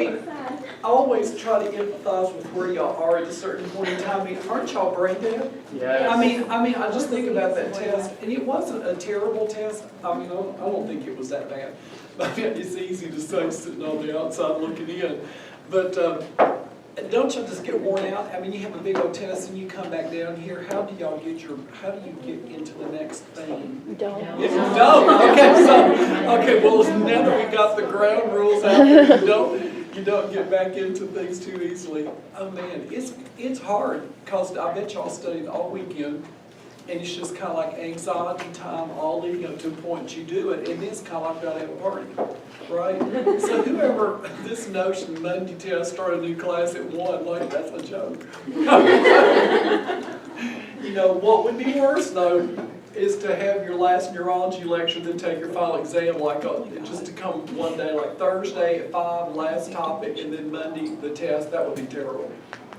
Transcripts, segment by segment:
mean, I always try to empathize with where y'all are at a certain point in time. I mean, aren't y'all brain dead? Yes. I just think about that test, and it wasn't a terrible test. I mean, I don't think it was that bad. But it's easy to say sitting on the outside looking in. But don't you just get worn out? I mean, you have a big old test and you come back down here. How do you get into the next thing? Don't. If you don't, okay, well, now that we got the ground rules out there, you don't get back into things too easily. Oh man, it's hard, because I bet y'all studied all weekend, and it's just kind of like anxiety time all leading up to a point you do it, and it's kind of like about to have a party, right? So whoever, this notion Monday test, start a new class at 1, like, that's a joke. You know, what would be worse though is to have your last neurology lecture, then take your final exam, like just to come one day, like Thursday at 5, last topic, and then Monday the test. That would be terrible.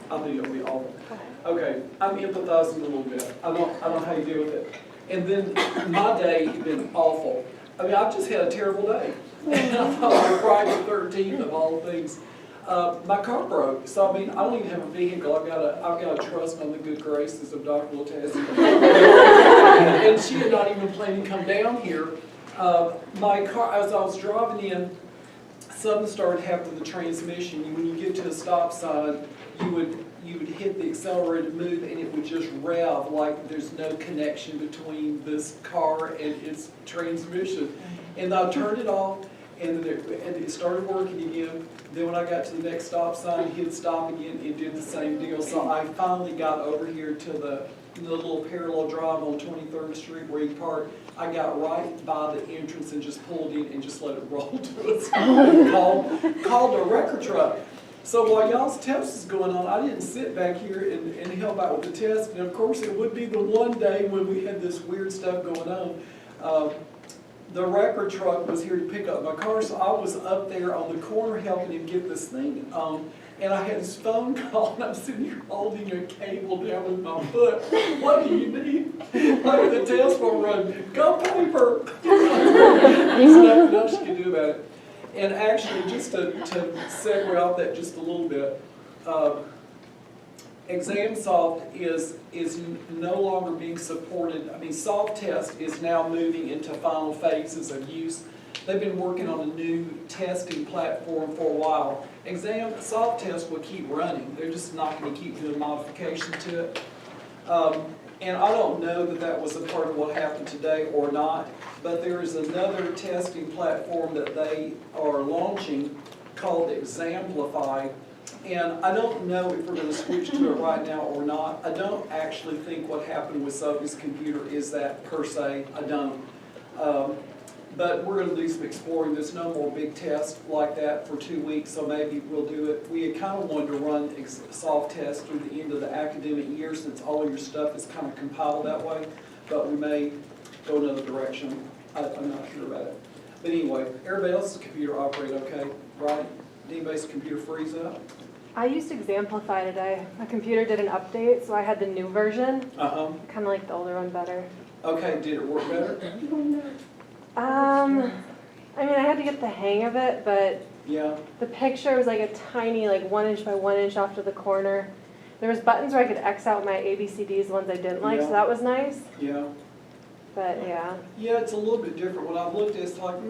I think it would be awful. Okay, I'm empathizing a little bit. I don't know how you deal with it. And then my day has been awful. I mean, I've just had a terrible day. And I thought it was Friday the 13th of all things. My car broke, so I mean, I don't even have a vehicle. I've got to trust on the good graces of Dr. Latessi. And she had not even planned to come down here. My car, as I was driving in, something started happening to the transmission. When you get to a stop sign, you would hit the accelerator to move, and it would just rev like there's no connection between this car and its transmission. And I turned it off, and it started working again. Then when I got to the next stop sign, it hit stop again. It did the same deal. So I finally got over here to the little parallel drive on 23rd Street where you park. I got right by the entrance and just pulled in and just let it roll to us. Called a wrecker truck. So while y'all's test is going on, I didn't sit back here and help out with the test. And of course, it would be the one day when we had this weird stuff going on. The wrecker truck was here to pick up my car, so I was up there on the corner helping him get this thing on. And I had his phone call, and I'm sitting here holding a cable down with my foot. What do you need? Like the test will run, go paper. There's nothing else you can do about it. And actually, just to segue off that just a little bit, ExamSoft is no longer being supported. I mean, SoftTest is now moving into final phases of use. They've been working on a new testing platform for a while. SoftTest will keep running. They're just not going to keep doing modifications to it. And I don't know that that was a part of what happened today or not, but there is another testing platform that they are launching called Examplify. And I don't know if we're going to switch to it right now or not. I don't actually think what happened with Sophie's computer is that per se. I don't. But we're going to do some exploring. There's no more big tests like that for 2 weeks, so maybe we'll do it. We had kind of wanted to run SoftTest through the end of the academic year since all of your stuff is kind of compiled that way, but we may go another direction. I'm not sure about it. But anyway, everybody else's computer operate okay, right? Anybody's computer freeze up? I used Examplify today. My computer did an update, so I had the new version. Uh-huh. Kind of like the older one better. Okay, did it work better? I mean, I had to get the hang of it, but Yeah. the picture was like a tiny, like 1 inch by 1 inch off to the corner. There was buttons where I could X out my ABCDs, the ones I didn't like, Yeah. so that was nice. Yeah. But yeah. Yeah, it's a little bit different. When I've looked at it, it's like,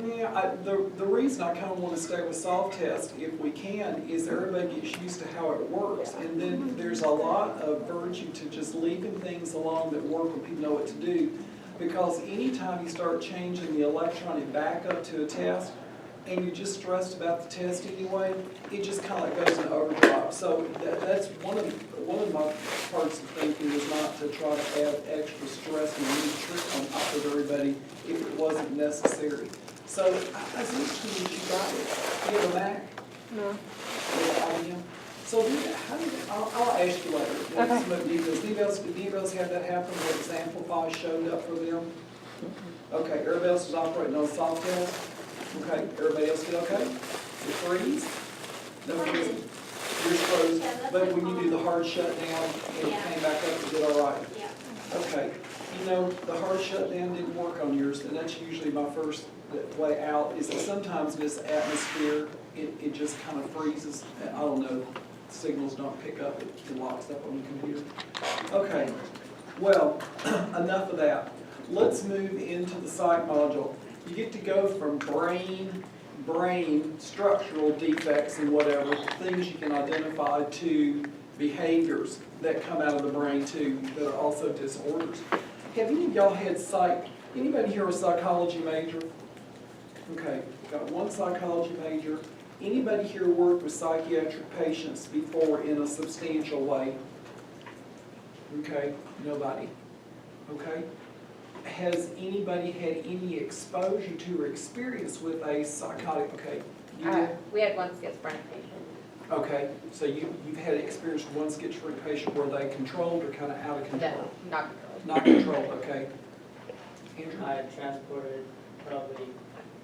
the reason I kind of want to stay with SoftTest, if we can, is everybody gets used to how it works. And then there's a lot of virtue to just leaving things alone that work when people know what to do. Because anytime you start changing the electronic backup to a test, and you're just stressed about the test anyway, it just kind of goes in overdrive. So that's one of my parts of thinking is not to try to add extra stress and new trick on top of everybody if it wasn't necessary. So I was interested that you got it. Do you have a Mac? No. You have IBM? So how did I'll ask you later. Okay. Some of the details. Did anybody else have that happen where Examplify showed up for them? Okay, everybody else is operating on SoftTest? Okay, everybody else did okay? The freeze? No freeze? Yours froze, but when you do the hard shutdown and it came back up, it did all right? Yeah. Okay, you know, the hard shutdown didn't work on yours, and that's usually my first way out, is that sometimes this atmosphere it just kind of freezes. I don't know, signals don't pick up, it locks up on the computer. Okay, well, enough of that. Let's move into the psych module. You get to go from brain structural defects and whatever, things you can identify, to behaviors that come out of the brain too, that are also disorders. Have any of y'all had anybody here a psychology major? Okay, got one psychology major. Anybody here worked with psychiatric patients before in a substantial way? Okay, nobody. Okay. Has anybody had any exposure to or experience with a psychotic? Okay, you did? We had one schizophrenic patient. Okay, so you've had experience with one schizophrenic patient where they controlled or kind of out of control? No, not controlled. Not controlled, okay. Andrew? I had transported probably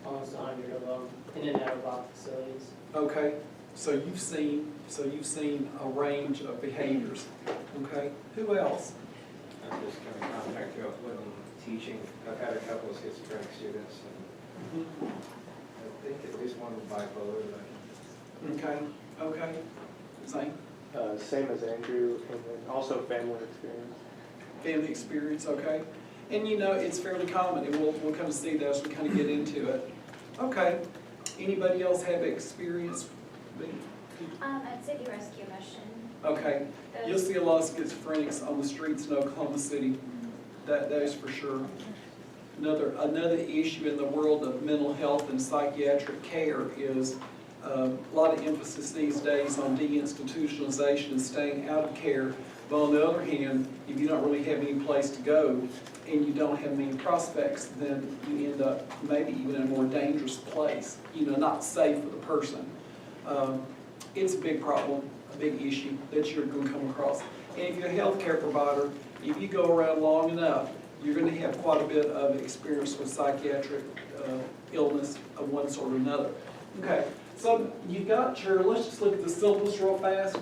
almost 100 of them in and out of our facilities. Okay, so you've seen a range of behaviors, okay? Who else? I'm just going to contact you when I'm teaching. I've had a couple of schizophrenic students, and I think at least one with bipolar. Okay, okay. Same. Same as Andrew, and then also family experience. Family experience, okay. And you know, it's fairly common, and we'll kind of see that as we kind of get into it. Okay. Anybody else have experience? At City Rescue Mission. Okay. You'll see a lot of schizophrenics on the streets in Oklahoma City. That is for sure. Another issue in the world of mental health and psychiatric care is a lot of emphasis these days on deinstitutionalization and staying out of care. But on the other hand, if you don't really have any place to go and you don't have many prospects, then you end up maybe even in a more dangerous place, not safe for the person. It's a big problem, a big issue that you're going to come across. And if you're a healthcare provider, if you go around long enough, you're going to have quite a bit of experience with psychiatric illness of one sort or another. Okay, so you've got let's just look at the syllabus real fast.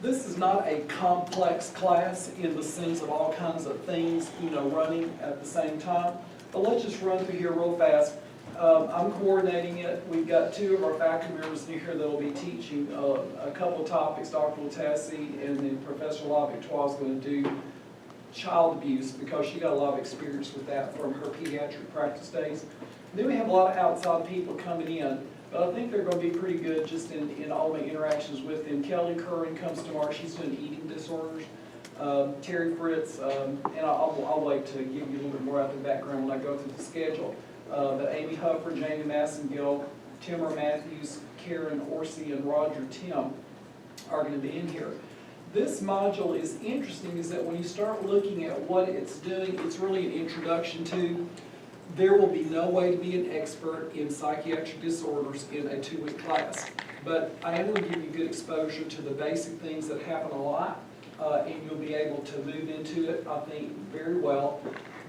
This is not a complex class in the sense of all kinds of things, running at the same time. But let's just run through here real fast. I'm coordinating it. We've got two of our faculty members here that will be teaching a couple of topics. Dr. Latassi and then Professor LaVictoire is going to do child abuse because she got a lot of experience with that from her pediatric practice days. And then we have a lot of outside people coming in. But I think they're going to be pretty good just in all my interactions with them. Kelly Curran comes tomorrow. She's doing eating disorders. Terry Fritz, and I'll wait to give you a little bit more out of the background when I go through the schedule. But Amy Huffer, Jamie Massengill, Timmer Matthews, Karen Orsi, and Roger Tim are going to be in here. This module is interesting is that when you start looking at what it's doing, it's really an introduction to. There will be no way to be an expert in psychiatric disorders in a 2-week class, but I am going to give you good exposure to the basic things that happen a lot, and you'll be able to move into it, I think, very well.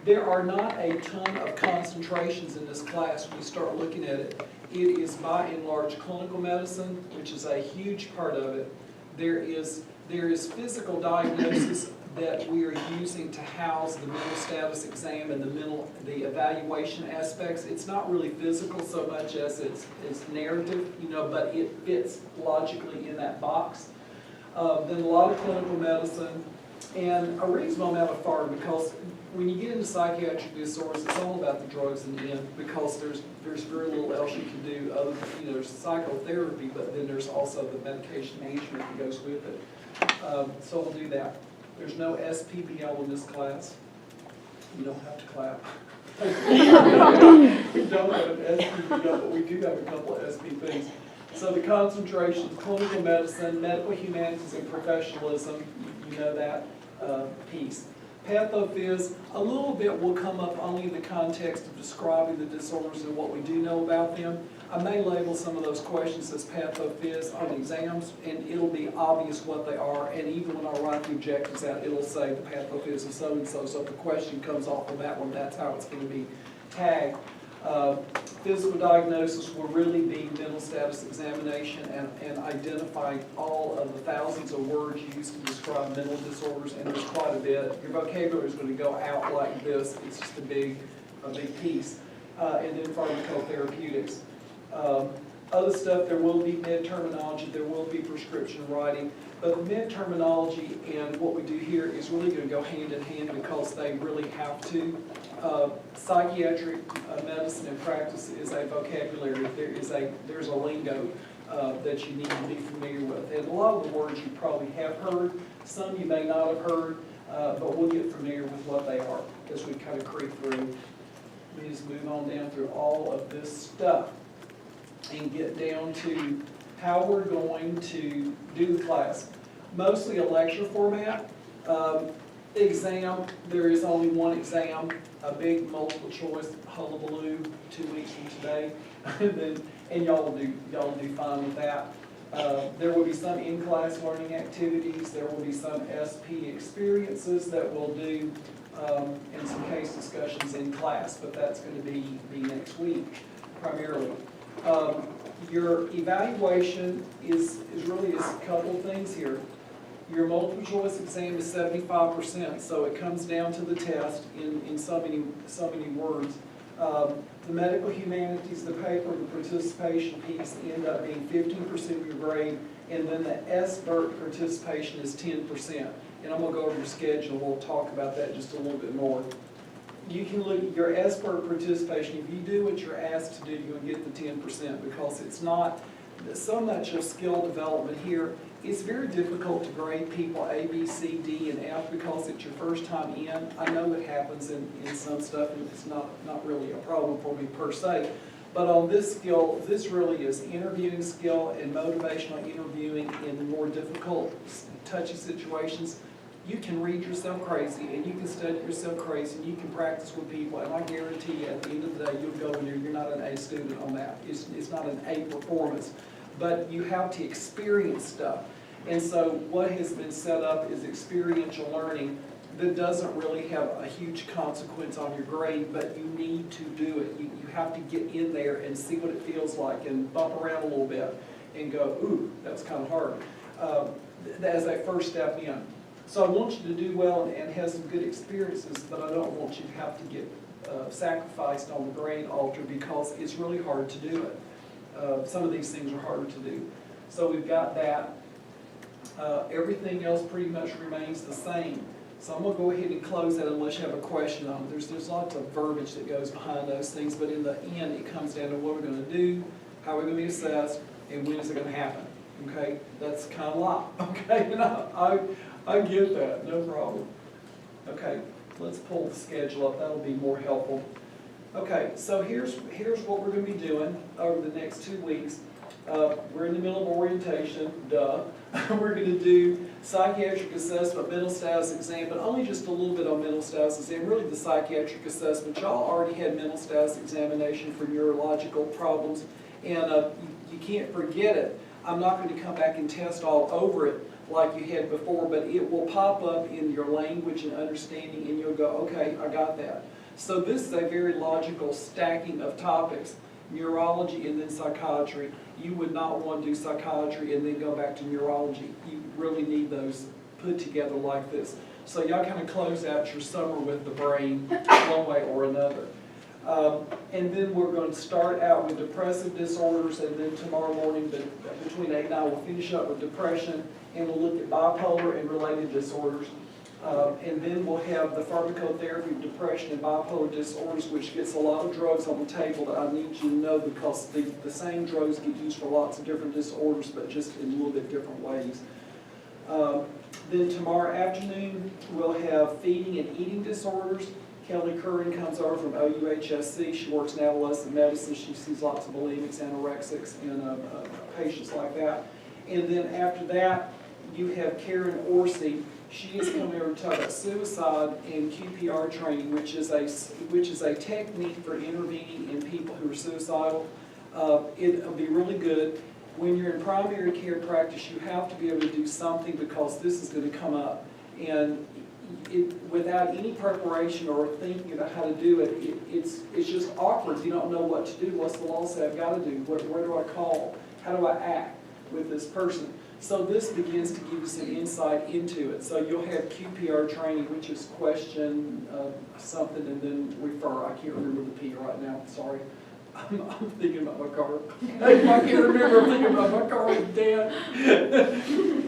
There are not a ton of concentrations in this class when you start looking at it. It is by and large clinical medicine, which is a huge part of it. There is physical diagnosis that we are using to house the mental status exam and the evaluation aspects. It's not really physical so much as it's narrative, but it fits logically in that box. Then a lot of clinical medicine and a reasonable amount of pharma, because when you get into psychiatric disorders, it's all about the drugs in the end, because there's very little else you can do other than, there's psychotherapy, but then there's also the medication management that goes with it. So we'll do that. There's no SPBL in this class. You don't have to clap. We don't have an SPBL, but we do have a couple of SP things. So the concentration, clinical medicine, medical humanities, and professionalism, you know that piece. Pathophys, a little bit will come up only in the context of describing the disorders and what we do know about them. I may label some of those questions as pathophys on exams, and it'll be obvious what they are, and even when I write the objectives out, it'll say the pathophys of so-and-so, so if the question comes off of that one, that's how it's going to be tagged. Physical diagnosis will really be mental status examination and identifying all of the thousands of words used to describe mental disorders, and there's quite a bit. Your vocabulary is going to go out like this. It's just a big piece. And then pharmacotherapeutics. Other stuff, there will be mid-terminology, there will be prescription writing, but the mid-terminology and what we do here is really gonna go hand in hand because they really have to. Psychiatric medicine and practice is a vocabulary, there's a lingo that you need to be familiar with. And a lot of the words you probably have heard, some you may not have heard, but we'll get familiar with what they are as we kind of creep through. We just move on down through all of this stuff and get down to how we're going to do the class. Mostly a lecture format. Exam, there is only one exam, a big multiple choice hullabaloo 2 weeks from today. And y'all will do fine with that. There will be some in-class learning activities. There will be some SP experiences that we'll do, and some case discussions in class, but that's going to be next week primarily. Your evaluation is really a couple of things here. Your multiple choice exam is 75%, so it comes down to the test in so many words. The medical humanities, the paper, the participation piece end up being 15% of your grade, and then the SBIRT participation is 10%. And I'm gonna go over your schedule, we'll talk about that just a little bit more. You can look at your SBIRT participation, if you do what you're asked to do, you're gonna get the 10% because it's not so much of skill development here. It's very difficult to grade people A, B, C, D, and F because it's your first time in. I know it happens in some stuff, and it's not really a problem for me per se. But on this skill, this really is interviewing skill and motivational interviewing in the more difficult, touchy situations. You can read yourself crazy, and you can study yourself crazy, and you can practice with people, and I guarantee you at the end of the day, you'll go in there, you're not an A student on that. It's not an A performance. But you have to experience stuff. And so what has been set up is experiential learning that doesn't really have a huge consequence on your grade, but you need to do it. You have to get in there and see what it feels like and bump around a little bit and go, ooh, that was kind of hard, as a first step in. So I want you to do well and have some good experiences, but I don't want you to have to get sacrificed on the grade altar because it's really hard to do it. Some of these things are harder to do. So we've got that. Everything else pretty much remains the same. So I'm going to go ahead and close that unless you have a question on it. There's lots of verbiage that goes behind those things, but in the end it comes down to what we're going to do, how we're going to be assessed, and when is it going to happen. Okay? That's kind of a lot. Okay? And I get that. No problem. Okay. Let's pull the schedule up. That'll be more helpful. Okay, so here's what we're going to be doing over the next 2 weeks. We're in the middle of orientation, duh. We're going to do psychiatric assessment, mental status exam, but only just a little bit on mental status exam, really the psychiatric assessment. Y'all already had mental status examination for neurological problems, and you can't forget it. I'm not going to come back and test all over it like you had before, but it will pop up in your language and understanding, and you'll go, okay, I got that. So this is a very logical stacking of topics, neurology and then psychiatry. You would not want to do psychiatry and then go back to neurology. You really need those put together like this. So y'all kind of close out your summer with the brain one way or another. And then we're going to start out with depressive disorders, and then tomorrow morning between 8 and 9 we'll finish up with depression, and we'll look at bipolar and related disorders. And then we'll have the pharmacotherapy of depression and bipolar disorders, which gets a lot of drugs on the table that I need you to know because the same drugs get used for lots of different disorders, but just in a little bit different ways. Then tomorrow afternoon, we'll have feeding and eating disorders. Kelly Curran comes over from OUHSC. She works in adolescent medicine. She sees lots of bulimics, anorexics, and patients like that. And then after that, you have Karen Orsi. She is coming over to talk about suicide and QPR training, which is a technique for intervening in people who are suicidal. It'll be really good. When you're in primary care practice, you have to be able to do something because this is going to come up. And without any preparation or thinking about how to do it, it's just awkward. You don't know what to do. What's the law say I've got to do? Where do I call? How do I act with this person? So this begins to give you some insight into it. So you'll have QPR training, which is question something and then refer. I can't remember the P right now, sorry. I'm thinking about my car. If I can't remember, I'm thinking about my car and Dad.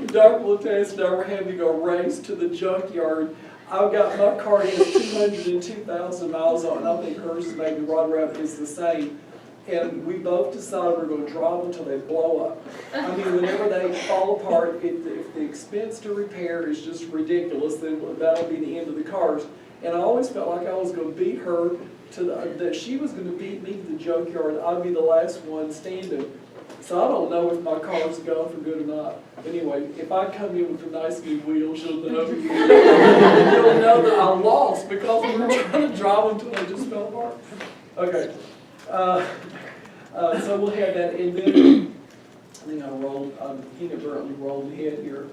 Dr. Latas and I were having a race to the junkyard. I've got my car has 202,000 miles on it. I think hers is maybe right around is the same. And we both decided we're going to drive them until they blow up. I mean, whenever they fall apart, if the expense to repair is just ridiculous, then that'll be the end of the cars. And I always felt like I was going to beat her that she was going to beat me to the junkyard. I'd be the last one standing. So I don't know if my car's gone for good or not. Anyway, if I come in with a nice new wheel, she'll know. You'll know that I lost because we were trying to drive them until they just fell apart. Okay. So we'll have that, and then I think I inadvertently rolled ahead here.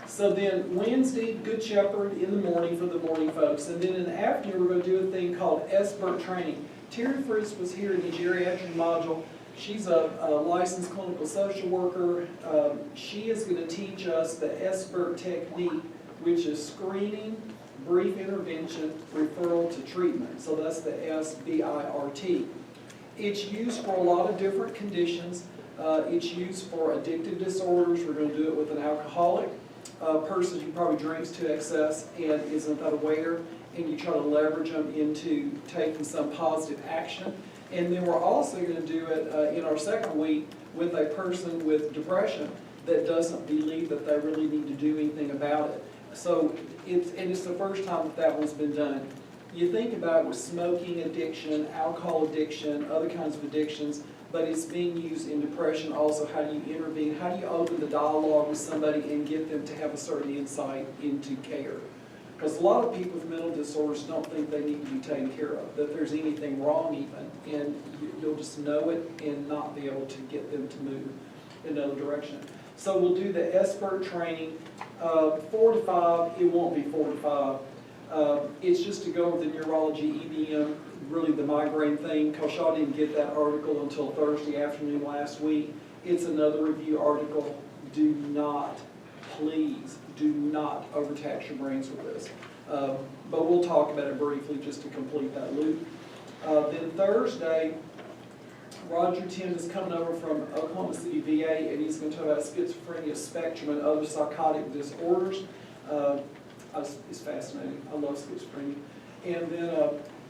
So then Wednesday, Good Shepherd in the morning for the morning folks, and then in the afternoon we're going to do a thing called SBIRT training. Terry Fritz was here in the geriatric module. She's a licensed clinical social worker. She is going to teach us the SBIRT technique, which is screening, brief intervention, referral to treatment. So that's the SBIRT. It's used for a lot of different conditions. It's used for addictive disorders. We're going to do it with an alcoholic person who probably drinks to excess and isn't that aware, and you try to leverage them into taking some positive action. And then we're also going to do it in our second week with a person with depression that doesn't believe that they really need to do anything about it. So it's the first time that one's been done. You think about it with smoking addiction, alcohol addiction, other kinds of addictions, but it's being used in depression also. How do you intervene? How do you open the dialogue with somebody and get them to have a certain insight into care? Because a lot of people with mental disorders don't think they need to be taken care of, that there's anything wrong even, and you'll just know it and not be able to get them to move in another direction. So we'll do the SBIRT training, 4 to 5, it won't be 4 to 5. It's just to go over the neurology, EBM, really the migraine thing, because y'all didn't get that article until Thursday afternoon last week. It's another review article. Do not, please, do not overtax your brains with this. But we'll talk about it briefly just to complete that loop. Then Thursday, Roger Tim is coming over from Oklahoma City VA, and he's going to talk about schizophrenia spectrum and other psychotic disorders. It's fascinating. I love schizophrenia. And then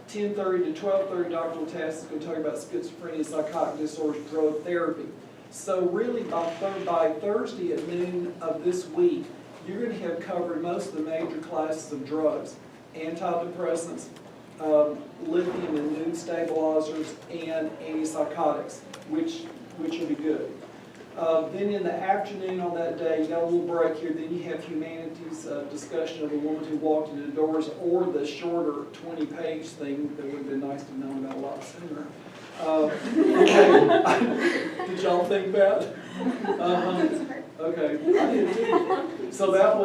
10:30 to 12:30, Dr. Latas is going to talk about schizophrenia, psychotic disorders, drug therapy. So really by Thursday at noon of this week, you're going to have covered most of the major classes of drugs, antidepressants, lithium and mood stabilizers, and antipsychotics, which will be good. Then in the afternoon on that day, you got a little break here, then you have humanities discussion of a woman who walked into the doors, or the shorter 20-page thing that would have been nice to know about a lot sooner. Okay. Did y'all think about it? Okay, I did too. So that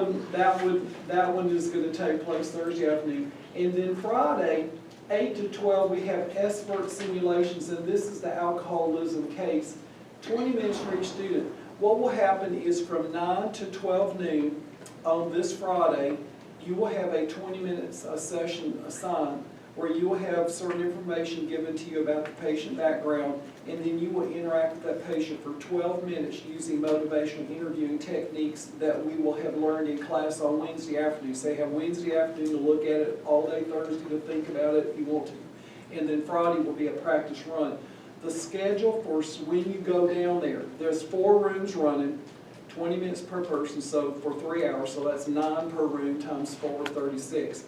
one is going to take place Thursday afternoon. And then Friday, 8 to 12, we have SBIRT simulations, and this is the alcoholism case. 20 minutes for each student. What will happen is from 9 to 12 noon on this Friday, you will have a 20-minute session assigned where you will have certain information given to you about the patient background, and then you will interact with that patient for 12 minutes using motivational interviewing techniques that we will have learned in class on Wednesday afternoon. So you have Wednesday afternoon to look at it, all day Thursday to think about it if you want to. And then Friday will be a practice run. The schedule for when you go down there, there's 4 rooms running, 20 minutes per person, so for 3 hours, so that's 9 per room times 4, 36.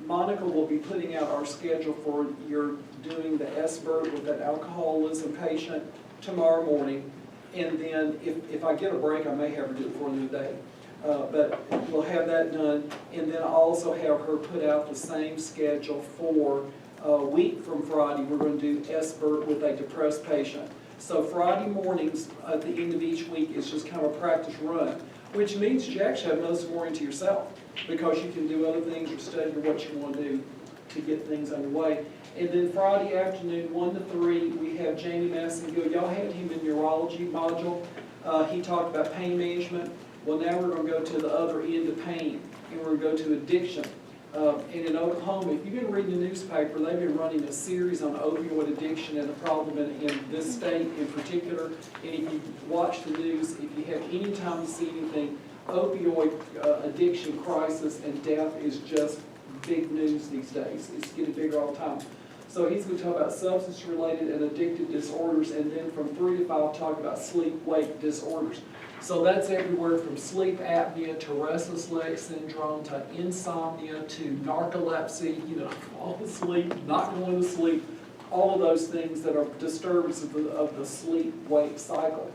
Monica will be putting out our schedule for your doing the SBIRT with that alcoholism patient tomorrow morning. And then if I get a break, I may have her do it before the end of the day. But we'll have that done. And then I'll also have her put out the same schedule for a week from Friday. We're going to do SBIRT with a depressed patient. So Friday mornings at the end of each week is just kind of a practice run, which means you actually have most of the morning to yourself, because you can do other things or study or what you want to do to get things underway. And then Friday afternoon, 1 to 3, we have Jamie Massengill. Y'all had him in neurology module. He talked about pain management. Well, now we're going to go to the other end of pain, and we're going to go to addiction. And in Oklahoma, if you've been reading the newspaper, they've been running a series on opioid addiction and the problem in this state in particular. And if you watch the news, if you have any time to see anything, opioid addiction crisis and death is just big news these days. It's getting bigger all the time. So he's going to talk about substance-related and addictive disorders, and then from 3 to 5, talk about sleep-wake disorders. So that's everywhere from sleep apnea to restless leg syndrome to insomnia to narcolepsy, falling asleep, not going to sleep, all of those things that are disturbances of the sleep-wake cycle.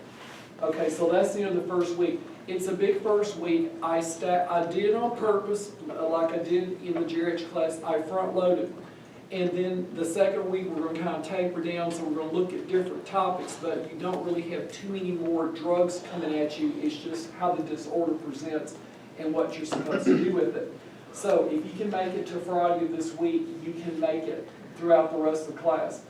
Okay, so that's the end of the first week. It's a big first week. I did it on purpose, like I did in the geriatrics class. I front-loaded. And then the second week, we're going to kind of taper down, so we're going to look at different topics, but you don't really have too many more drugs coming at you. It's just how the disorder presents and what you're supposed to do with it. So if you can make it to Friday of this week, you can make it throughout the rest of the class.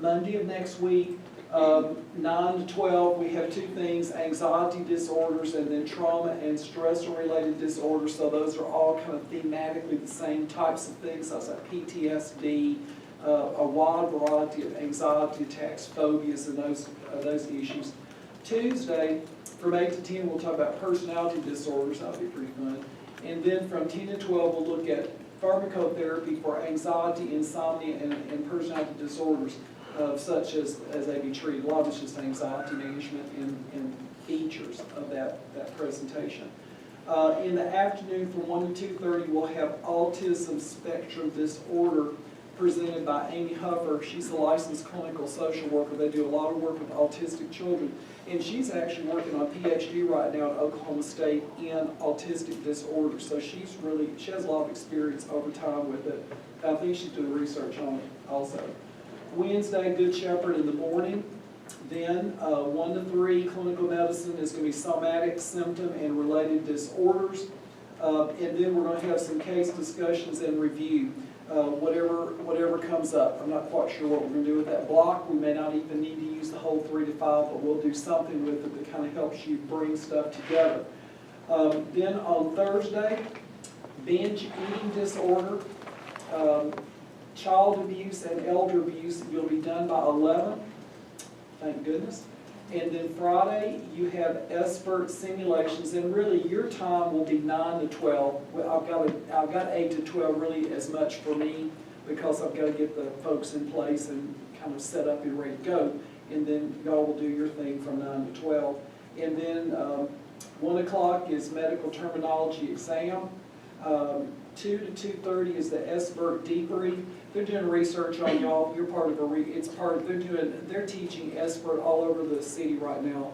Monday of next week, 9 to 12, we have 2 things, anxiety disorders and then trauma and stressor-related disorders. So those are all kind of thematically the same types of things. So it's like PTSD, a wide variety of anxiety attacks, phobias, and those issues. Tuesday, from 8 to 10, we'll talk about personality disorders. That'll be pretty fun. And then from 10 to 12, we'll look at pharmacotherapy for anxiety, insomnia, and personality disorders. Such as they be treated. A lot of it's just anxiety management and features of that presentation. In the afternoon from 1 to 2:30, we'll have autism spectrum disorder presented by Amy Huffer. She's a licensed clinical social worker. They do a lot of work with autistic children. And she's actually working on a PhD right now at Oklahoma State in autistic disorders. So she has a lot of experience over time with it. I think she's doing research on it also. Wednesday, Good Shepherd in the morning. Then 1 to 3, clinical medicine is going to be somatic, symptom, and related disorders. And then we're going to have some case discussions and review, whatever comes up. I'm not quite sure what we're going to do with that block. We may not even need to use the whole 3 to 5, but we'll do something with it that kind of helps you bring stuff together. Then on Thursday, binge eating disorder. Child abuse and elder abuse will be done by 11, thank goodness. And then Friday, you have SBIRT simulations, and really your time will be 9 to 12. Well, I've got 8 to 12 really as much for me because I've got to get the folks in place and kind of set up and ready to go. And then y'all will do your thing from 9 to 12. And then 1 o'clock is medical terminology exam. 2 to 2:30 is the SBIRT debrief. They're doing research on y'all. You're part of they're teaching SBIRT all over the city right now.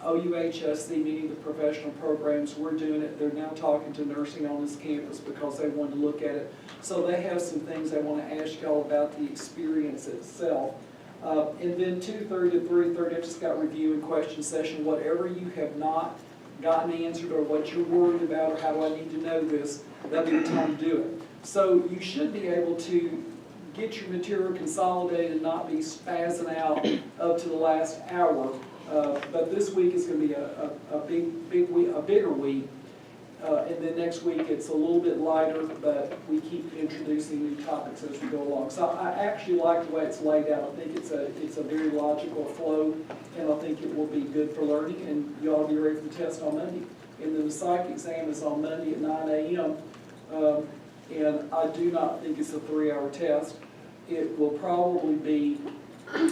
OUHSC, meaning the professional programs, we're doing it. They're now talking to nursing on this campus because they want to look at it. So they have some things they want to ask y'all about the experience itself. And then 2:30 to 3:30, I've just got review and question session. Whatever you have not gotten answered or what you're worried about or how do I need to know this, that'll be the time to do it. So you should be able to get your material consolidated and not be spazzing out up to the last hour. But this week is going to be a bigger week. And then next week it's a little bit lighter, but we keep introducing new topics as we go along. So I actually like the way it's laid out. I think it's a very logical flow, and I think it will be good for learning, and you ought to be ready for the test on Monday. And then the psych exam is on Monday at 9 a.m. And I do not think it's a 3-hour test. It will probably be,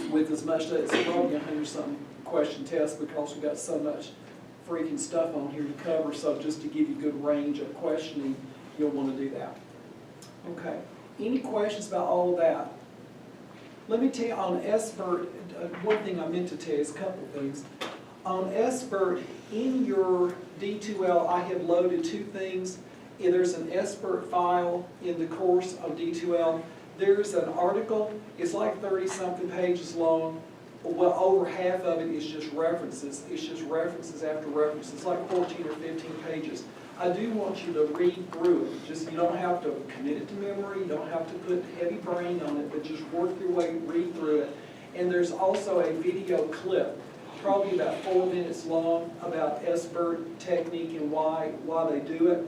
with as much, it's probably a 100-something question test because we've got so much freaking stuff on here to cover, so just to give you a good range of questioning, you'll want to do that. Okay, any questions about all of that? Let me tell you on SBIRT, one thing I meant to tell you is a couple of things. On SBIRT, in your D2L, I have loaded 2 things. There's an SBIRT file in the course of D2L. There's an article, it's like 30-something pages long. Well, over half of it is just references. It's just references after references. It's like 14 or 15 pages. I do want you to read through it. Just, you don't have to commit it to memory. You don't have to put heavy brain on it, but just work your way, read through it. And there's also a video clip, probably about 4 minutes long, about SBIRT technique and why they do it.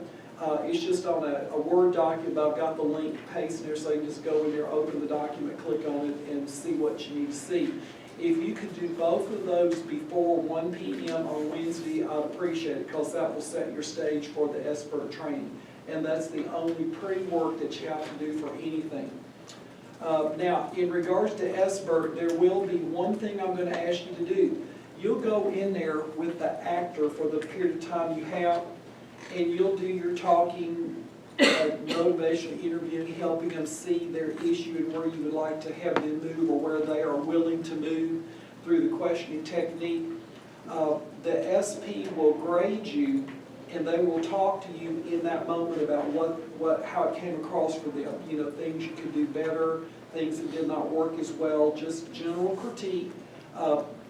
It's just on a Word document, but I've got the link pasted there, so you can just go in there, open the document, click on it, and see what you need to see. If you could do both of those before 1 p.m. on Wednesday, I'd appreciate it, because that will set your stage for the SBIRT training. And that's the only pre-work that you have to do for anything. Now, in regards to SBIRT, there will be one thing I'm going to ask you to do. You'll go in there with the actor for the period of time you have, and you'll do your talking, motivation, interviewing, helping them see their issue and where you would like to have them move or where they are willing to move through the questioning technique. The SP will grade you, and they will talk to you in that moment about how it came across for them. You know, things you could do better, things that did not work as well, just general critique.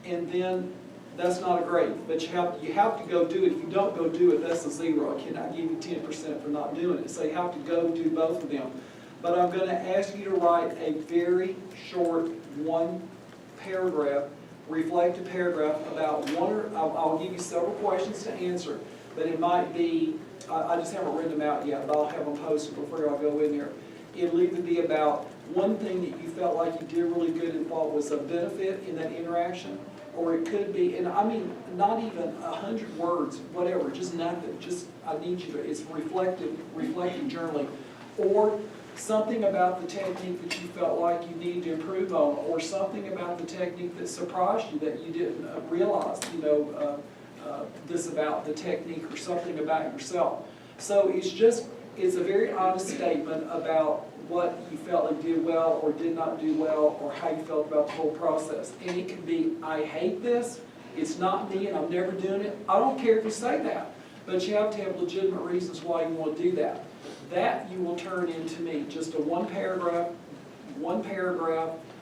And then that's not a grade, but you have to go do it. If you don't go do it, that's a 0. I cannot give you 10% for not doing it. So you have to go do both of them. But I'm going to ask you to write a very short 1-paragraph, reflective paragraph about I'll give you several questions to answer, but it might be, I just haven't written them out yet, but I'll have them posted before I go in there. It'll either be about one thing that you felt like you did really good and thought was a benefit in that interaction, or it could be, and I mean, not even 100 words, whatever, just nothing. Just, I need you to, it's reflective journaling. Or something about the technique that you felt like you needed to improve on, or something about the technique that surprised you that you didn't realize, this about the technique, or something about yourself. So it's a very honest statement about what you felt like did well or did not do well, or how you felt about the whole process. And it can be, I hate this, it's not me, and I'm never doing it. I don't care if you say that, but you have to have legitimate reasons why you want to do that. That you will turn into me, just a one paragraph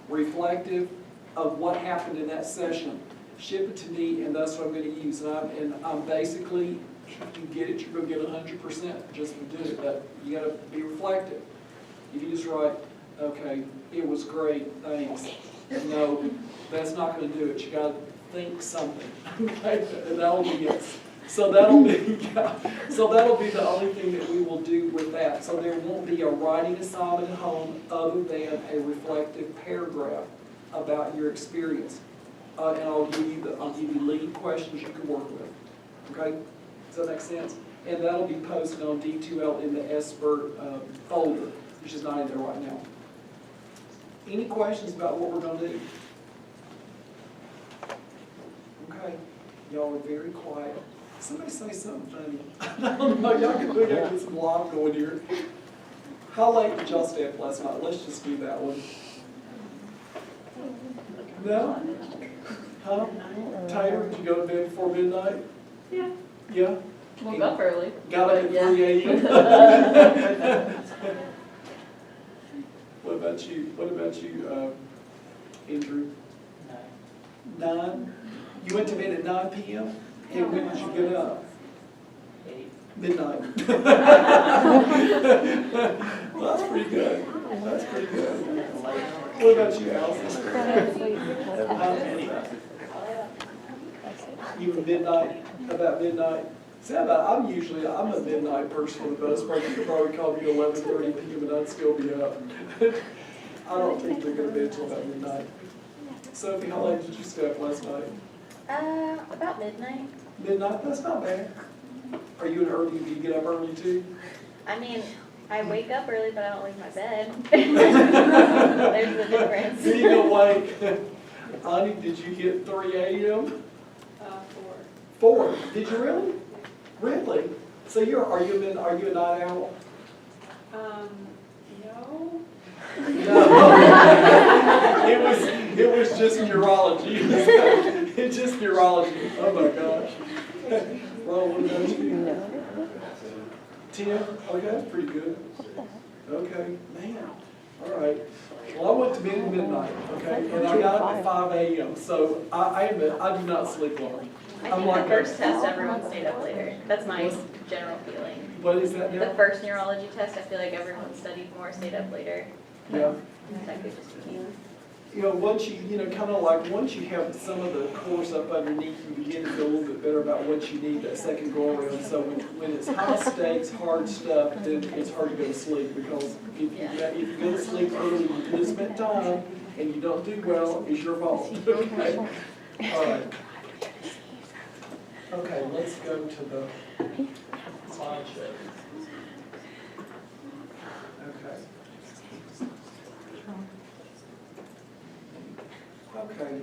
reflective of what happened in that session. Ship it to me, and that's what I'm going to use. And I'm basically, if you get it, you're going to get 100% just for doing it, but you got to be reflective. If you just write, okay, it was great, thanks. No, that's not going to do it. You got to think something. Okay, and that'll be it. So that'll be the only thing that we will do with that. So there won't be a writing assignment at home other than a reflective paragraph about your experience. And I'll give you lead questions you can work with. Okay, does that make sense? And that'll be posted on D2L in the SBIRT folder, which is not in there right now. Any questions about what we're going to do? Okay, y'all are very quiet. Somebody say something funny. I don't know, y'all can get some live going here. How late did y'all stay up last night? Let's just do that one. No? Huh? Taylor, did you go to bed before midnight? Yeah. Yeah? Woke up early. Got up at Yeah. 3 a.m.? What about you, Andrew? 9? You went to bed at 9 p.m.? And when did you get up? 8. Midnight. Well, that's pretty good. That's pretty good. What about you, Allison? You were midnight, about midnight? See, I'm a midnight person for the most part. You could probably call me at 11:30 p.m. and I'd still be up. I don't think they're going to be until about midnight. Sophie, how late did you stay up last night? About midnight. Midnight? That's not bad. Are you do you get up early too? I mean, I wake up early, but I don't leave my bed. There's the difference. Do you awake? Ani, did you hit 3 a.m.? 4. Did you really? Really? So are you a night owl? No. No. It was just neurology. It's just neurology. Oh my gosh. Well, what about you? 10? Okay, that's pretty good. Okay, man. All right. Well, I went to bed at midnight, okay, and I got up at 5 a.m. So I do not sleep long. I think the first test, everyone stayed up later. That's my general feeling. What is that now? The first neurology test, I feel like everyone studied more, stayed up later. Yeah. That could just be. you know, once you know, kind of like, once you have some of the course up underneath, you begin to feel a little bit better about what you need that second go around. So when it's high stakes, hard stuff, then it's hard to go to sleep, because if you go to sleep early, you misspent time, and you don't do well, it's your fault. Okay? All right. Okay, let's go to the slideshow. Okay. Okay.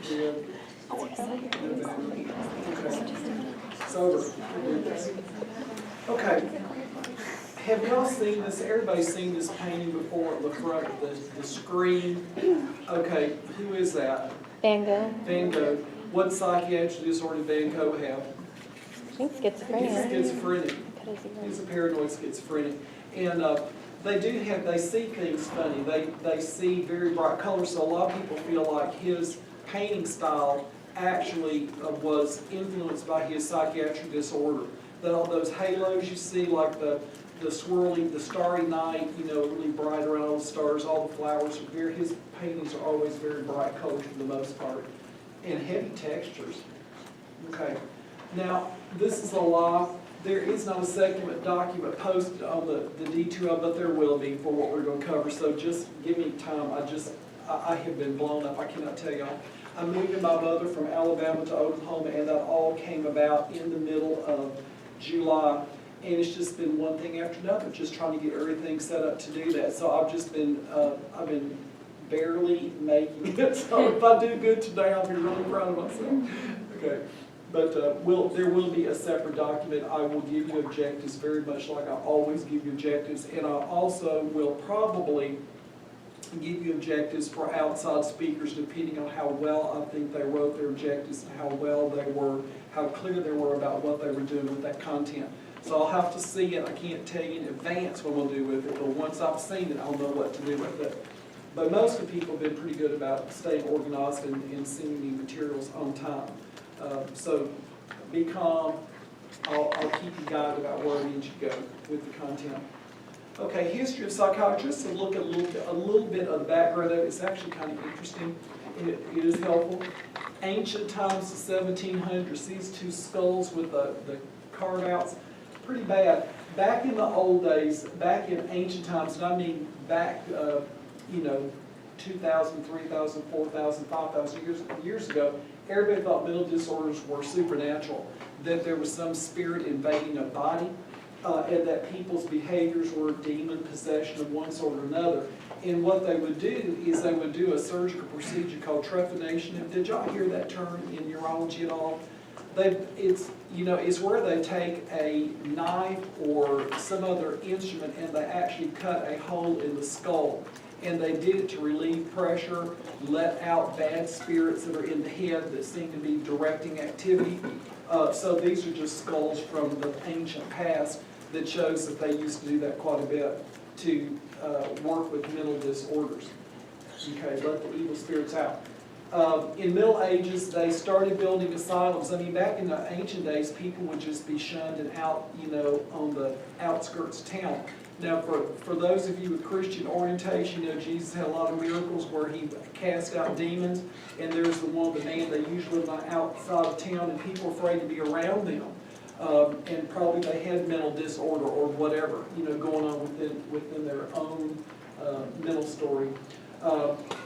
Yeah. Sober. Okay. Have y'all seen this? Everybody's seen this painting before at the front of the screen? Okay, who is that? Van Gogh. Van Gogh. What psychiatric disorder did Van Gogh have? I think He's schizophrenia. schizophrenic. He's a paranoid schizophrenic. And they see things funny. They see very bright colors. So a lot of people feel like his painting style actually was influenced by his psychiatric disorder. That all those halos you see, like the swirling, the starry night, you know, really bright around all the stars, all the flowers are very, his paintings are always very bright colors for the most part, and heavy textures. Okay. Now, this is a lie. There is not a second document posted on the D2L, but there will be for what we're going to cover. So just give me time. I have been blown up. I cannot tell y'all. I'm moving my mother from Alabama to Oklahoma, and that all came about in the middle of July. And it's just been one thing after another, just trying to get everything set up to do that. So I've just been, I've been barely making it. So if I do good today, I'll be really proud of myself. Okay. But there will be a separate document. I will give you objectives very much like I always give you objectives. And I also will probably give you objectives for outside speakers depending on how well I think they wrote their objectives and how well they were, how clear they were about what they were doing with that content. So I'll have to see it. I can't tell you in advance what we'll do with it, but once I've seen it, I'll know what to do with it. But most of the people have been pretty good about staying organized and sending me materials on time. So be calm. I'll keep you guided about where we need you to go with the content. Okay, history of psychiatry. Just to look at a little bit of the background of it. It's actually kind of interesting. It is helpful. Ancient times, the 1700s. These two skulls with the carve-outs, pretty bad. Back in the old days, back in ancient times, and I mean back, 2,000, 3,000, 4,000, 5,000 years ago, everybody thought mental disorders were supernatural, that there was some spirit invading a body, and that people's behaviors were demon possession of one sort or another. And what they would do is they would do a surgical procedure called trephination. And did y'all hear that term in neurology at all? It's where they take a knife or some other instrument and they actually cut a hole in the skull. And they did it to relieve pressure, let out bad spirits that are in the head that seem to be directing activity. So these are just skulls from the ancient past that shows that they used to do that quite a bit to work with mental disorders. Okay, let the evil spirits out. In Middle Ages, they started building asylums. I mean, back in the ancient days, people would just be shunned and out, on the outskirts of town. Now, for those of you with Christian orientation, Jesus had a lot of miracles where he cast out demons, and there's the one, the man, they usually live outside of town, and people were afraid to be around them. And probably they had mental disorder or whatever, going on within their own mental story.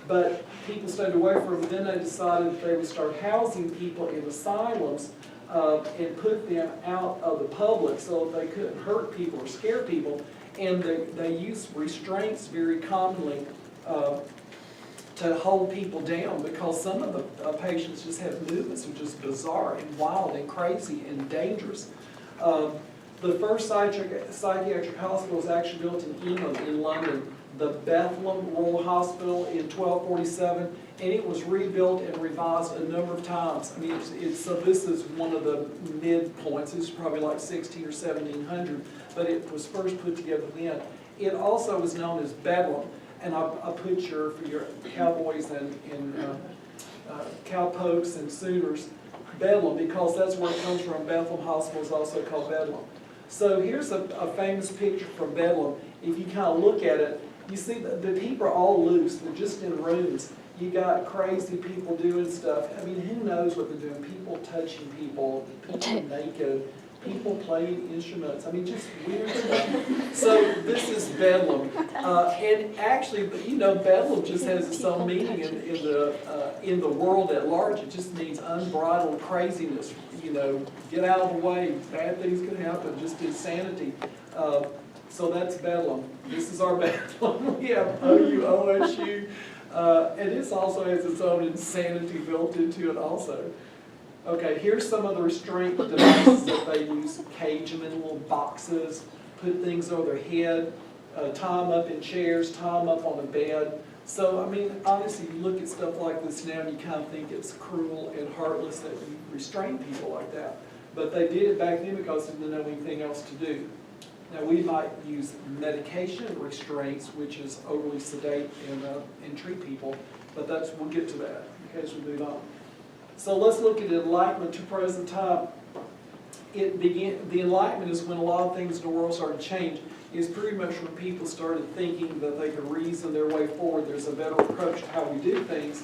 But people stayed away from it. Then they decided that they would start housing people in asylums and put them out of the public so that they couldn't hurt people or scare people. And they used restraints very commonly to hold people down because some of the patients just had movements that were just bizarre and wild and crazy and dangerous. The first psychiatric hospital was actually built in England, in London, the Bethlehem Royal Hospital in 1247, and it was rebuilt and revised a number of times. I mean, so this is one of the midpoints. This is probably like 16 or 1700, but it was first put together then. It also was known as Bedlam, and I put for your cowboys and cowpokes and Sooners, Bedlam, because that's where it comes from. Bethlehem Hospital is also called Bedlam. So here's a famous picture from Bedlam. If you kind of look at it, you see the people are all loose. They're just in rooms. You got crazy people doing stuff. I mean, who knows what they're doing? People touching people, people naked, people playing instruments. I mean, just weird stuff. So this is Bedlam. And actually, you know, Bedlam just has its own meaning in the world at large. It just means unbridled craziness. You know, get out of the way. Bad things can happen. Just insanity. So that's Bedlam. This is our Bedlam. We have OU, OSU. And this also has its own insanity built into it also. Okay, here's some of the restraint devices that they use. Cage them in little boxes, put things over their head, tie them up in chairs, tie them up on a bed. So, I mean, honestly, you look at stuff like this now and you kind of think it's cruel and heartless that you restrain people like that. But they did it back then because they didn't know anything else to do. Now, we might use medication restraints, which is overly sedate and treat people, but we'll get to that in case we move on. So let's look at Enlightenment to present time. The Enlightenment is when a lot of things in the world started to change. It's pretty much when people started thinking that they could reason their way forward. There's a better approach to how we do things.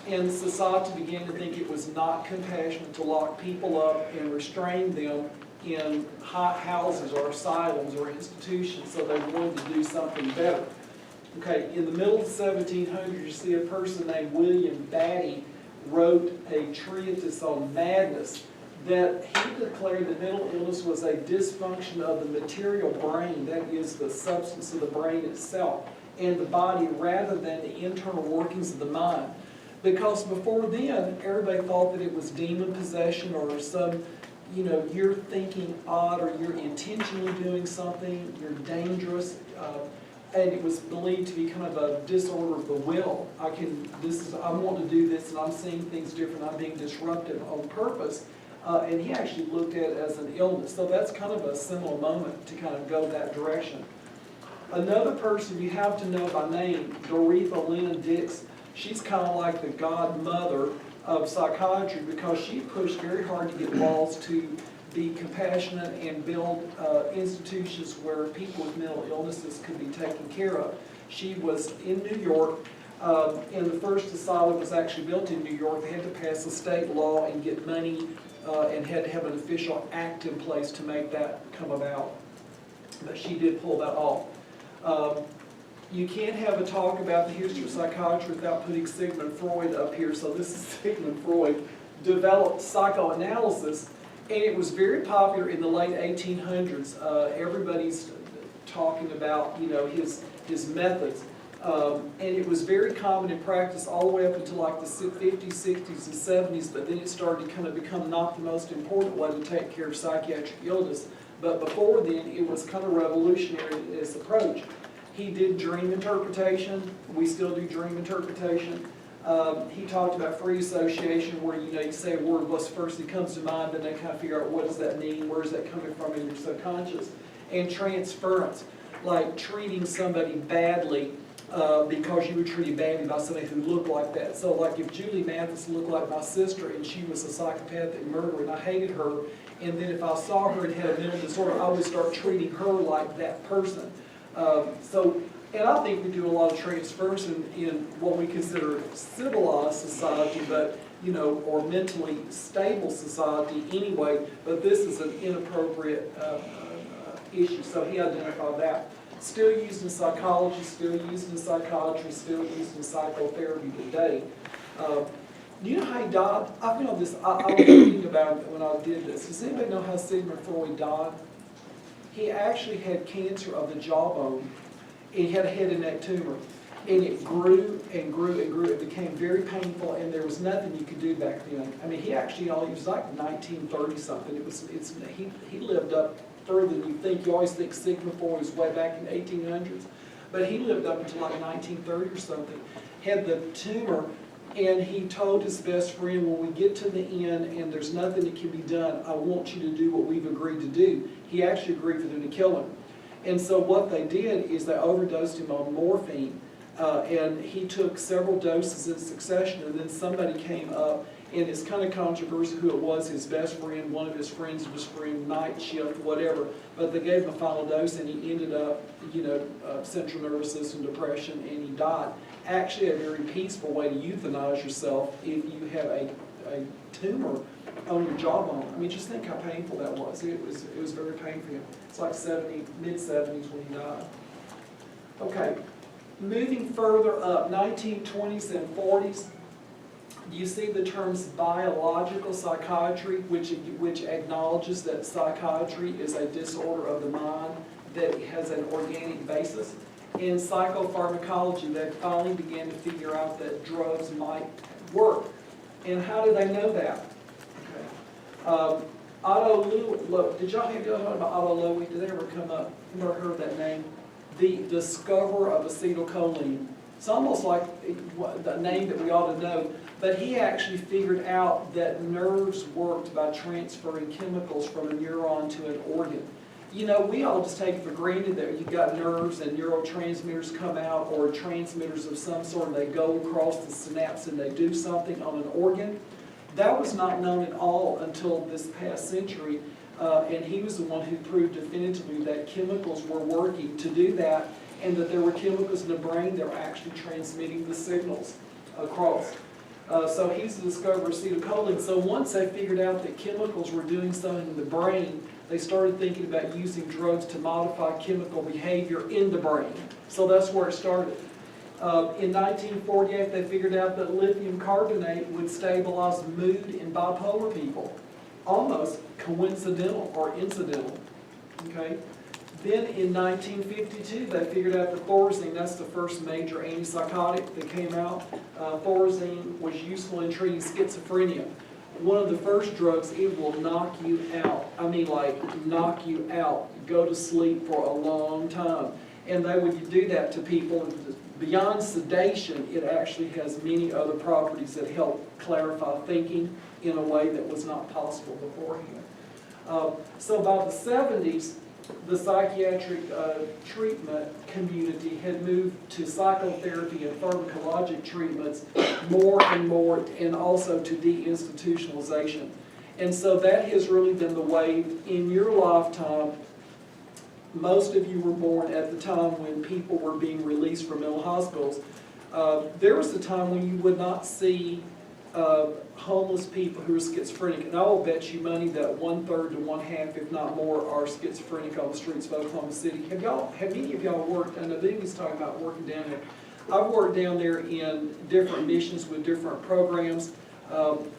And society began to think it was not compassionate to lock people up and restrain them in hot houses or asylums or institutions, so they wanted to do something better. Okay, in the middle of the 1700s, you see a person named William Batty wrote a treatise on madness that he declared that mental illness was a dysfunction of the material brain, that is the substance of the brain itself, and the body rather than the internal workings of the mind. Because before then, everybody thought that it was demon possession or some, you know, you're thinking odd or you're intentionally doing something, you're dangerous, and it was believed to be kind of a disorder of the will. I want to do this and I'm seeing things different, I'm being disruptive on purpose. And he actually looked at it as an illness. So that's kind of a similar moment to kind of go that direction. Another person you have to know by name, Doretha Lynn Dix, she's kind of like the godmother of psychiatry because she pushed very hard to get laws to be compassionate and build institutions where people with mental illnesses could be taken care of. She was in New York, and the first asylum was actually built in New York. They had to pass a state law and get money and had to have an official act in place to make that come about. But she did pull that off. You can't have a talk about the history of psychiatry without putting Sigmund Freud up here. So this is Sigmund Freud, developed psychoanalysis, and it was very popular in the late 1800s. Everybody's talking about, you know, his methods. And it was very common in practice all the way up until like the 50s, 60s, and 70s, but then it started to kind of become not the most important way to take care of psychiatric illness. But before then, it was kind of revolutionary in its approach. He did dream interpretation. We still do dream interpretation. He talked about free association, where you say a word, what's the first that comes to mind, then they kind of figure out what does that mean, where is that coming from in your subconscious. And transference, like treating somebody badly because you were treated badly by somebody who looked like that. So like if Julie Mathis looked like my sister and she was a psychopathic murderer and I hated her, and then if I saw her and had a mental disorder, I would start treating her like that person. And I think we do a lot of transference in what we consider civilized society, but or mentally stable society anyway. But this is an inappropriate issue. So he identified that. Still used in psychology, still used in psychiatry, still used in psychotherapy today. You know how he died? I found this. I was thinking about it when I did this. Does anybody know how Sigmund Freud died? He actually had cancer of the jawbone. He had a head and neck tumor, and it grew and grew and grew. It became very painful, and there was nothing you could do back then. I mean, he was like 1930 something. He lived up further than you think. You always think Sigmund Freud was way back in the 1800s, but he lived up until like 1930 or something. Had the tumor, and he told his best friend, when we get to the end and there's nothing that can be done, I want you to do what we've agreed to do. He actually agreed for them to kill him. And so what they did is they overdosed him on morphine. And he took several doses in succession, and then somebody came up, and it's kind of controversial who it was, his best friend, one of his friends was for him night shift, whatever, but they gave him a final dose, and he ended up, central nervous system depression, and he died. Actually, a very peaceful way to euthanize yourself if you have a tumor on your jawbone. I mean, just think how painful that was. It was very painful for him. It's like mid-70s when he died. Okay, moving further up, 1920s and 40s, you see the terms biological psychiatry, which acknowledges that psychiatry is a disorder of the mind that has an organic basis. In psychopharmacology, they finally began to figure out that drugs might work. And how do they know that? Okay. Otto Lowy, did y'all hear about Otto Lowy? Did they ever come up? You ever heard that name? The discoverer of acetylcholine. It's almost like the name that we ought to know, but he actually figured out that nerves worked by transferring chemicals from a neuron to an organ. We all just take it for granted that you've got nerves and neurotransmitters come out, or transmitters of some sort, and they go across the synapse and they do something on an organ. That was not known at all until this past century, and he was the one who proved definitively that chemicals were working to do that, and that there were chemicals in the brain that were actually transmitting the signals across. So he's the discoverer of acetylcholine. So once they figured out that chemicals were doing something in the brain, they started thinking about using drugs to modify chemical behavior in the brain. So that's where it started. In 1948, they figured out that lithium carbonate would stabilize mood in bipolar people. Almost coincidental or incidental. Okay? Then in 1952, they figured out that Thorazine, that's the first major antipsychotic that came out. Thorazine was useful in treating schizophrenia. One of the first drugs, it will knock you out. I mean, like, knock you out. Go to sleep for a long time. And they would do that to people. Beyond sedation, it actually has many other properties that help clarify thinking in a way that was not possible beforehand. So by the 70s, the psychiatric treatment community had moved to psychotherapy and pharmacologic treatments more and more, and also to deinstitutionalization. And so that has really been the wave in your lifetime. Most of you were born at the time when people were being released from mental hospitals. There was a time when you would not see homeless people who are schizophrenic, and I will bet you money that 1/3 to 1/2, if not more, are schizophrenic on the streets of Oklahoma City. Have any of y'all worked? I know Vivi's talking about working down there. I've worked down there in different missions with different programs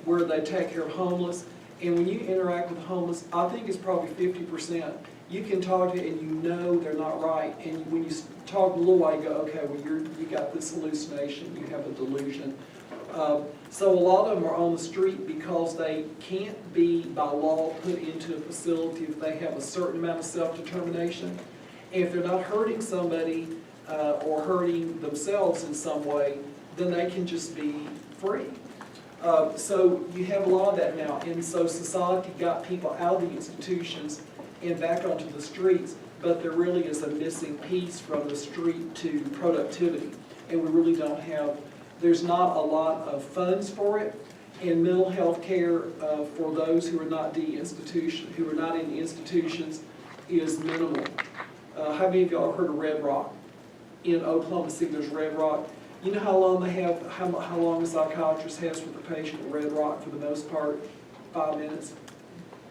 where they take care of homeless, and when you interact with homeless, I think it's probably 50%. You can talk to and you know they're not right, and when you talk a little while, you go, okay, well you got this hallucination, you have a delusion. So a lot of them are on the street because they can't be, by law, put into a facility if they have a certain amount of self-determination. And if they're not hurting somebody or hurting themselves in some way, then they can just be free. So you have a lot of that now. And so society got people out of the institutions and back onto the streets, but there really is a missing piece from the street to productivity. And we really don't have, there's not a lot of funds for it, and mental health care for those who are not in the institutions is minimal. How many of y'all have heard of Red Rock? In Oklahoma City, there's Red Rock. You know how long they have, how long a psychiatrist has with the patient at Red Rock for the most part? 5 minutes.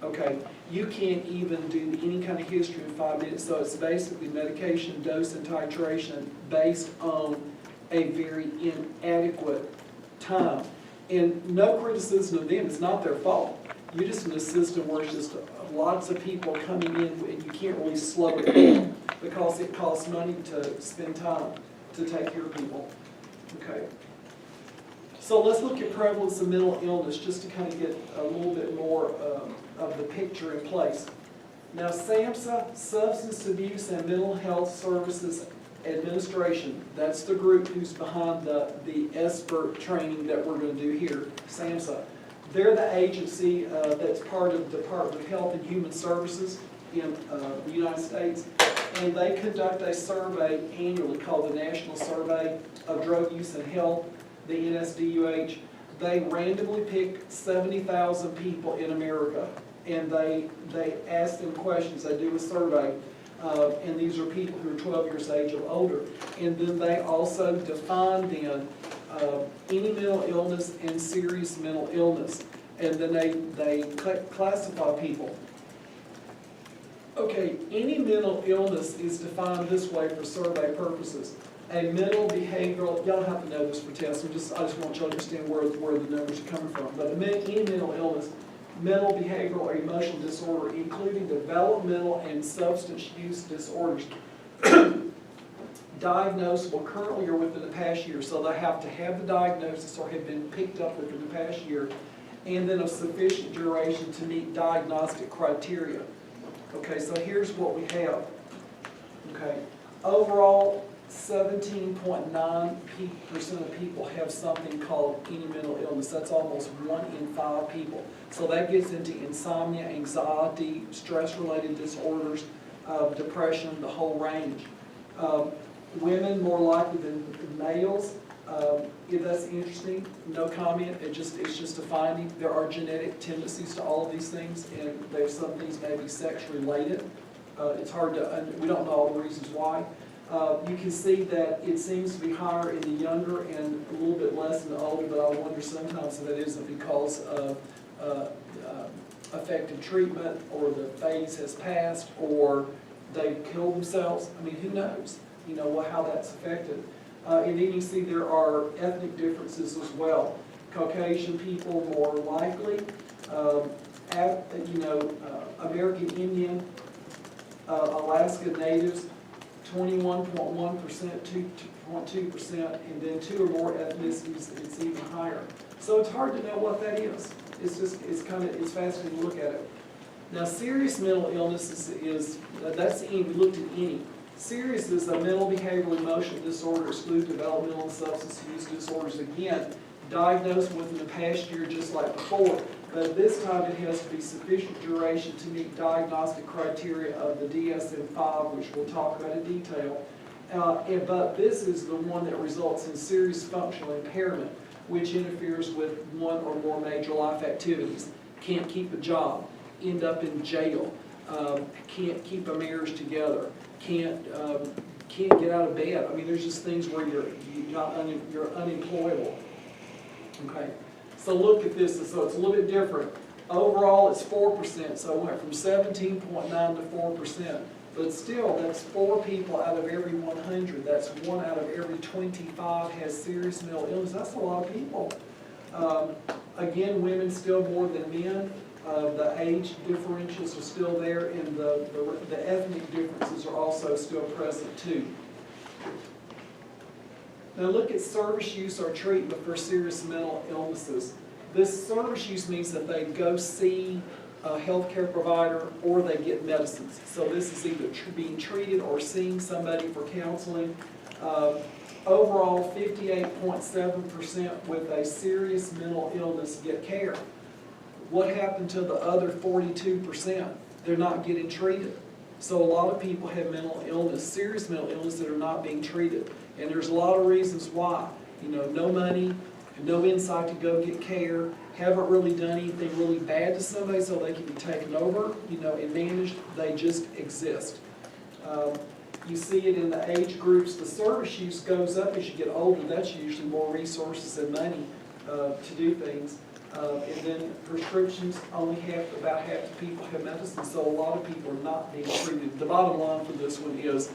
Okay, you can't even do any kind of history in 5 minutes, so it's basically medication, dose, and titration based on a very inadequate time. And no criticism of them, it's not their fault. You're just in a system where it's just lots of people coming in and you can't really slow it down because it costs money to spend time to take care of people. Okay. So let's look at prevalence of mental illness just to kind of get a little bit more of the picture in place. Now SAMHSA, Substance Abuse and Mental Health Services Administration, that's the group who's behind the expert training that we're going to do here, SAMHSA. They're the agency that's part of the Department of Health and Human Services. in the United States, and they conduct a survey annually called the National Survey of Drug Use and Health, the NSDUH. They randomly pick 70,000 people in America, and they ask them questions. They do a survey, and these are people who are 12 years of age or older. And then they also define then any mental illness and serious mental illness. And then they classify people. Okay, any mental illness is defined this way for survey purposes. A mental behavioral, y'all don't have to know this for tests, I just want you to understand where the numbers are coming from. But any mental illness, mental behavioral or emotional disorder, including developmental and substance use disorders, diagnosable currently or within the past year. So they have to have the diagnosis or have been picked up within the past year, and then of sufficient duration to meet diagnostic criteria. Okay, so here's what we have. Okay, overall, 17.9% of people have something called any mental illness. That's almost 1 in 5 people. So that gets into insomnia, anxiety, stress-related disorders, depression, the whole range. Women more likely than males. If that's interesting, no comment. It's just a finding. There are genetic tendencies to all of these things, and there's some things may be sex related. It's hard to, we don't know all the reasons why. You can see that it seems to be higher in the younger and a little bit less in the older, but I wonder sometimes if that isn't because of effective treatment, or the phase has passed, or they've killed themselves. I mean, who knows? You know, how that's affected. And then you see there are ethnic differences as well. Caucasian people more likely, American Indian, Alaska Natives, 21.1%, 2.2%, and then 2 or more ethnicities, it's even higher. So it's hard to know what that is. It's fascinating to look at it. Now, serious mental illness that's we looked at any. Serious is a mental, behavioral, emotional disorder, exclude developmental and substance use disorders. Again, diagnosed within the past year just like before, but this time it has to be sufficient duration to meet diagnostic criteria of the DSM-5, which we'll talk about in detail. But this is the one that results in serious functional impairment, which interferes with 1 or more major life activities. Can't keep a job, end up in jail, can't keep a marriage together, can't get out of bed. I mean, there's just things where you're unemployable. Okay, so look at this. So it's a little bit different. Overall, it's 4%. So it went from 17.9 to 4%. But still, that's 4 people out of every 100. That's 1 out of every 25 has serious mental illness. That's a lot of people. Again, women still more than men. The age differentials are still there, and the ethnic differences are also still present too. Now look at service use or treatment for serious mental illnesses. This service use means that they go see a healthcare provider or they get medicines. So this is either being treated or seeing somebody for counseling. Overall, 58.7% with a serious mental illness get care. What happened to the other 42%? They're not getting treated. So a lot of people have mental illness, serious mental illness, that are not being treated. And there's a lot of reasons why. You know, no money, no insight to go get care, haven't really done anything really bad to somebody so they can be taken over, and managed. They just exist. You see it in the age groups. The service use goes up as you get older. That's usually more resources and money to do things. And then prescriptions, about half the people have medicine, so a lot of people are not being treated. The bottom line for this one is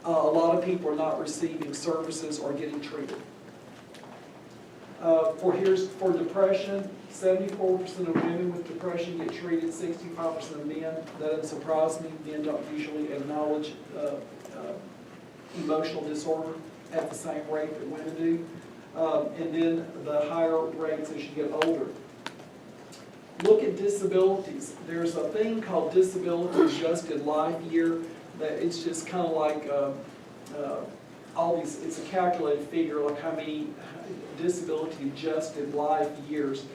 a lot of people are not receiving services or getting treated. For depression, 74% of women with depression get treated, 65% of men. That doesn't surprise me. Men don't usually acknowledge emotional disorder at the same rate that women do. And then the higher rates as you get older. Look at disabilities. There's a thing called disability adjusted life year that it's just kind of like all these, it's a calculated figure like how many disability adjusted life years.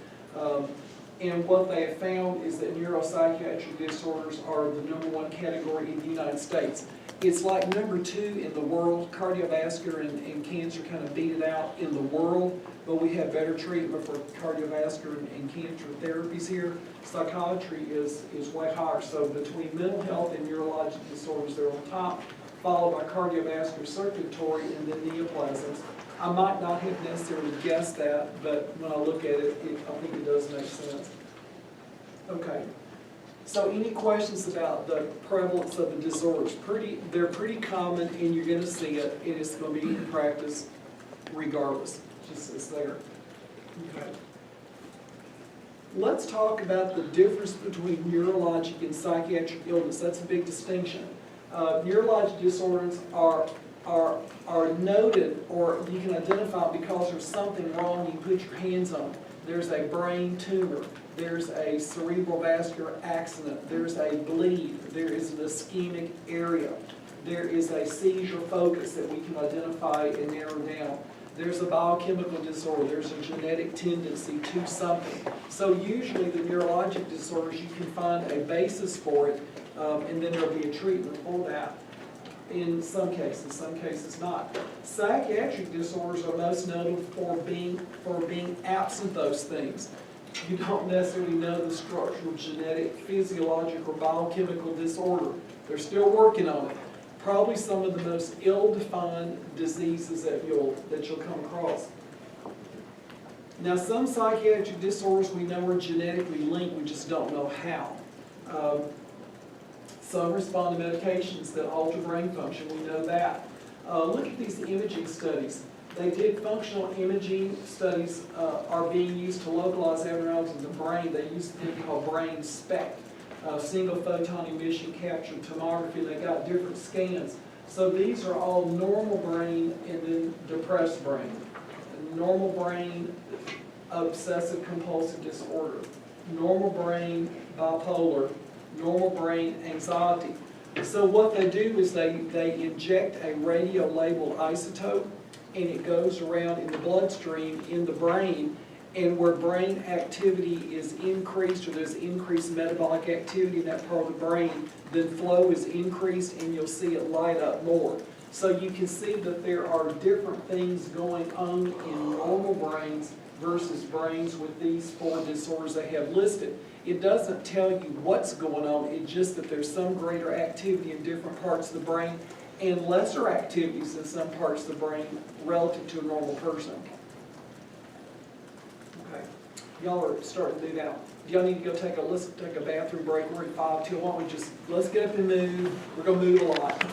And what they have found is that neuropsychiatric disorders are the #1 category in the United States. It's like #2 in the world. Cardiovascular and cancer kind of beat it out in the world, but we have better treatment for cardiovascular and cancer therapies here. Psychiatry is way higher. So between mental health and neurologic disorders, they're on top, followed by cardiovascular, circulatory, and then neoplasms. I might not have necessarily guessed that, but when I look at it, I think it does make sense. Okay. So any questions about the prevalence of the disorders? They're pretty common, and you're going to see it, and it's going to be in practice regardless. Just it's there. Okay. Let's talk about the difference between neurologic and psychiatric illness. That's a big distinction. Neurologic disorders are noted, or you can identify because there's something wrong, you put your hands on. There's a brain tumor, there's a cerebral vascular accident, there's a bleed, there is an ischemic area, there is a seizure focus that we can identify and narrow down. There's a biochemical disorder, there's a genetic tendency to something. So usually the neurologic disorders, you can find a basis for it, and then there'll be a treatment for that. In some cases not. Psychiatric disorders are most noted for being absent those things. You don't necessarily know the structural, genetic, physiological, or biochemical disorder. They're still working on it. Probably some of the most ill-defined diseases that you'll come across. Now, some psychiatric disorders we know are genetically linked, we just don't know how. Some respond to medications that alter brain function, we know that. Look at these imaging studies. They did functional imaging studies are being used to localize abnormalities in the brain. They use a thing called brain SPECT, single photon emission captured tomography. They got different scans. So these are all normal brain and then depressed brain. Normal brain, obsessive compulsive disorder. Normal brain, bipolar. Normal brain, anxiety. So what they do is they inject a radio-labeled isotope, and it goes around in the bloodstream in the brain, and where brain activity is increased, or there's increased metabolic activity in that part of the brain, then flow is increased and you'll see it light up more. So you can see that there are different things going on in normal brains versus brains with these 4 disorders they have listed. It doesn't tell you what's going on, it's just that there's some greater activity in different parts of the brain and lesser activities in some parts of the brain relative to a normal person. Okay, y'all are starting to do that. Y'all need to go let's take a bathroom break. We're at 5 till. Why don't we let's get up and move. We're going to move a lot.